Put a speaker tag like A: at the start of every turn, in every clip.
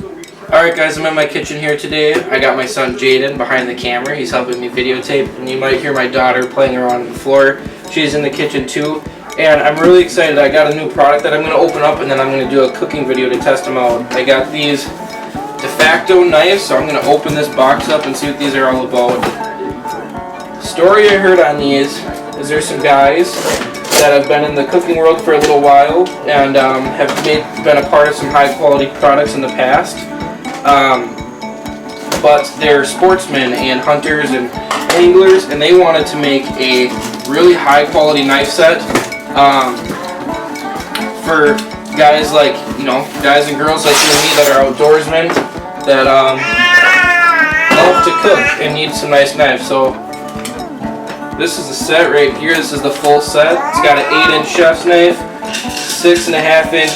A: Alright guys, I'm in my kitchen here today. I got my son Jaden behind the camera. He's helping me videotape, and you might hear my daughter playing around on the floor. She's in the kitchen too. And I'm really excited. I got a new product that I'm going to open up, and then I'm going to do a cooking video to test them out. I got these DFACKTO knives, so I'm going to open this box up and see what these are all about. Story I heard on these is there's some guys that have been in the cooking world for a little while and have been a part of some high quality products in the past. But they're sportsmen and hunters and anglers, and they wanted to make a really high quality knife set for guys like, guys and girls like you and me that are outdoorsmen that love to cook and need some nice knives. So this is the set right here. This is the full set. It's got an 8-inch chef's knife, 6.5-inch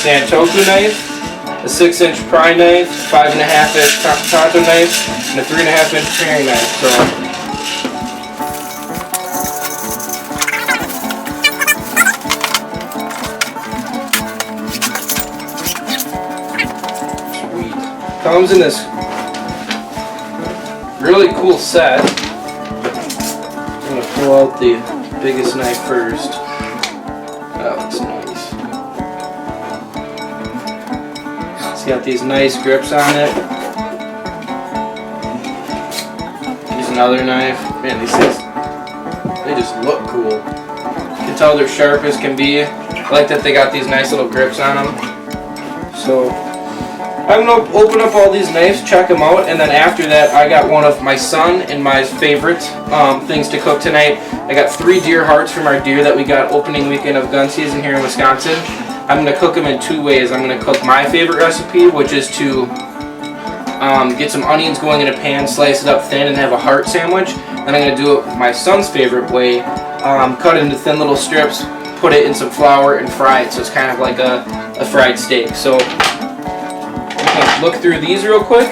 A: Santoku knife, a 6-inch pry knife, 5.5-inch tato knife, and a 3.5-inch paring knife. So comes in this really cool set. I'm going to pull out the biggest knife first. That looks nice. It's got these nice grips on it. Here's another knife. Man, these things, they just look cool. You can tell they're sharp as can be. I like that they got these nice little grips on them. So I'm going to open up all these knives, check them out, and then after that I got one of my son and my favorite things to cook tonight. I got 3 deer hearts from our deer that we got opening weekend of gun season here in Wisconsin. I'm going to cook them in 2 ways. I'm going to cook my favorite recipe, which is to get some onions going in a pan, slice it up thin, and have a heart sandwich. Then I'm going to do it my son's favorite way, cut it into thin little strips, put it in some flour, and fry it, so it's kind of like a fried steak. So look through these real quick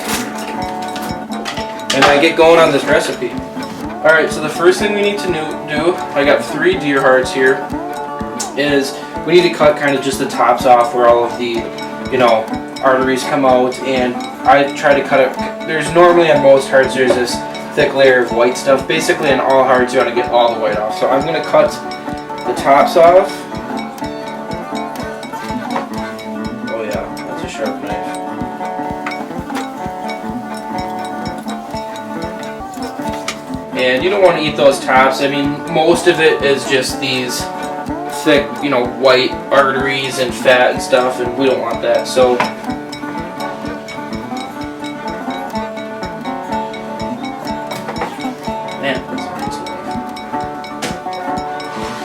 A: and I get going on this recipe. Alright, so the first thing we need to do, I got 3 deer hearts here, is we need to cut kind of just the tops off where all of the, arteries come out, and I try to cut it. There's normally on most hearts there's this thick layer of white stuff. Basically on all hearts you want to get all the white off. So I'm going to cut the tops off. Oh yeah, that's a sharp knife. And you don't want to eat those tops. I mean, most of it is just these thick, white arteries and fat and stuff, and we don't want that. So man, that's a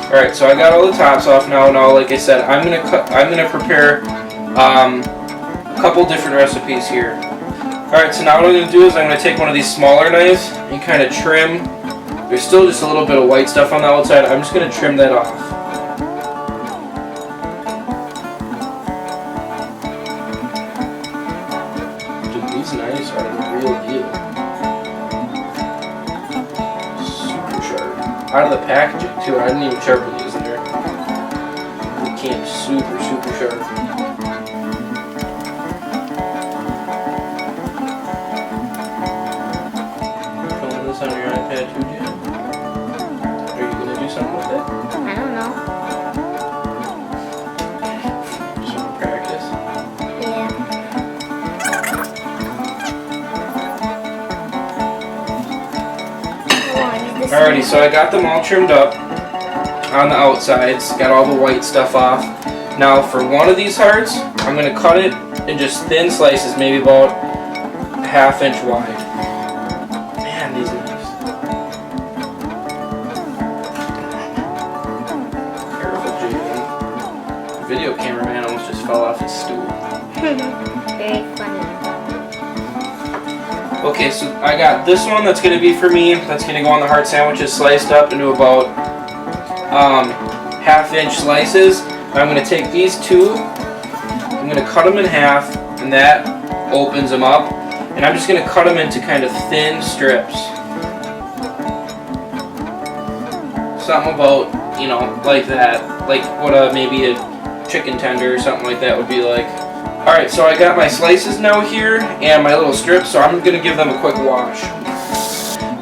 A: nice. Alright, so I got all the tops off now. Now, like I said, I'm gonna prepare a couple different recipes here. Alright, so now what I'm going to do is I'm going to take one of these smaller knives and kind of trim. There's still just a little bit of white stuff on the outside. I'm just going to trim that off. Dude, these knives are the real deal. Super sharp. Out of the packaging too. I didn't even sharpen these in there. They came super sharp. On your iPad too, Jan? Are you going to do something with it?
B: I don't know.
A: Just want to practice?
B: Yeah.
A: Alrighty, so I got them all trimmed up on the outsides, got all the white stuff off. Now for one of these hearts, I'm going to cut it in just thin slices, maybe about a 1/2 inch wide. Man, these knives. Video cameraman almost just fell off his stool.
B: Very funny.
A: Okay, so I got this one that's going to be for me. That's going to go on the heart sandwiches, sliced up into about 1/2 inch slices. I'm going to take these 2, I'm going to cut them in half, and that opens them up. And I'm just going to cut them into kind of thin strips. Something about, like that. Like what maybe a chicken tender or something like that would be like. Alright, so I got my slices now here and my little strips, so I'm going to give them a quick wash.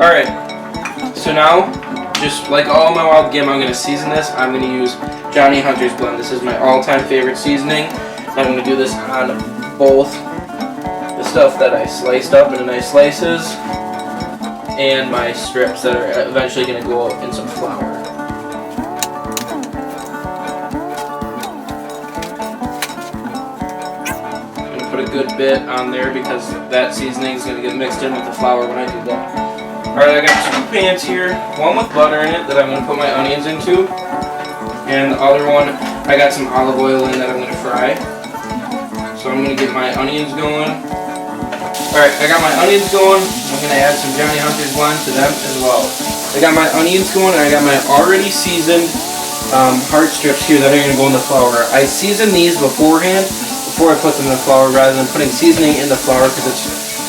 A: Alright, so now, just like all my wild game, I'm going to season this. I'm going to use Johnny Hunter's blend. This is my all-time favorite seasoning. I'm going to do this on both the stuff that I sliced up into nice slices and my strips that are eventually going to go in some flour. Put a good bit on there because that seasoning is going to get mixed in with the flour when I do that. Alright, I got two pans here, one with butter in it that I'm going to put my onions into, and the other one I got some olive oil in that I'm going to fry. So I'm going to get my onions going. Alright, I got my onions going. I'm going to add some Johnny Hunter's blend to them as well. I got my onions going and I got my already seasoned heart strips here that are going to go in the flour. I seasoned these beforehand before I put them in the flour rather than putting seasoning in the flour, because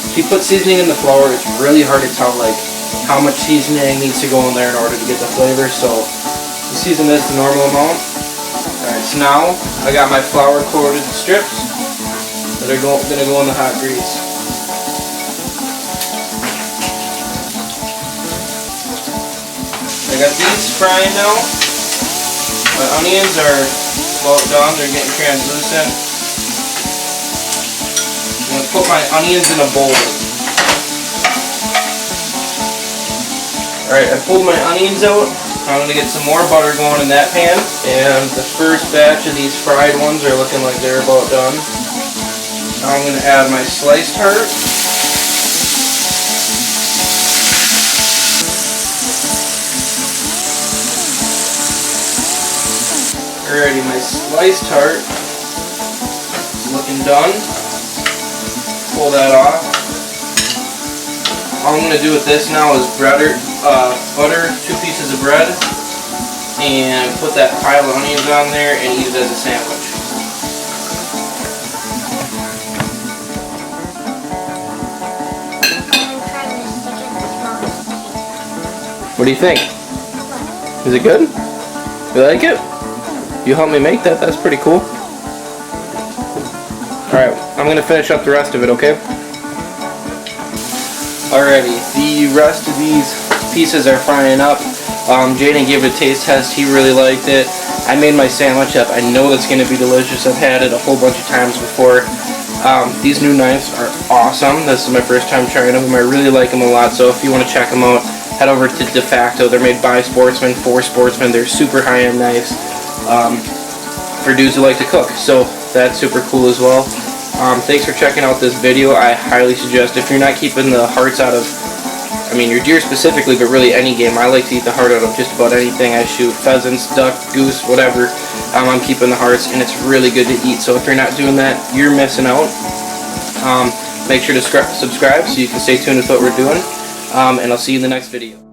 A: if you put seasoning in the flour, it's really hard to tell like how much seasoning needs to go in there in order to get the flavor. So you season this the normal amount. Alright, so now I got my flour coated strips that are going to go in the hot grease. I got these frying now. My onions are about done, they're getting translucent. I'm going to put my onions in a bowl. Alright, I pulled my onions out. I'm going to get some more butter going in that pan. And the first batch of these fried ones are looking like they're about done. Now I'm going to add my sliced heart. Alrighty, my sliced heart is looking done. Pull that off. All I'm going to do with this now is butter 2 pieces of bread, and put that pile of onions on there and eat it as a sandwich. What do you think? Is it good? You like it? You helped me make that? That's pretty cool. Alright, I'm going to finish up the rest of it, okay? Alrighty, the rest of these pieces are frying up. Jaden gave it a taste test. He really liked it. I made my sandwich up. I know that's going to be delicious. I've had it a whole bunch of times before. These new knives are awesome. This is my first time trying them. I really like them a lot, so if you want to check them out, head over to DFACKTO. They're made by sportsmen, for sportsmen. They're super high-end knives for dudes who like to cook, so that's super cool as well. Thanks for checking out this video. I highly suggest, if you're not keeping the hearts out of, your deer specifically, but really any game, I like to eat the heart out of just about anything I shoot. Pheasants, duck, goose, whatever. I'm keeping the hearts, and it's really good to eat. So if you're not doing that, you're missing out. Make sure to subscribe so you can stay tuned with what we're doing. And I'll see you in the next video.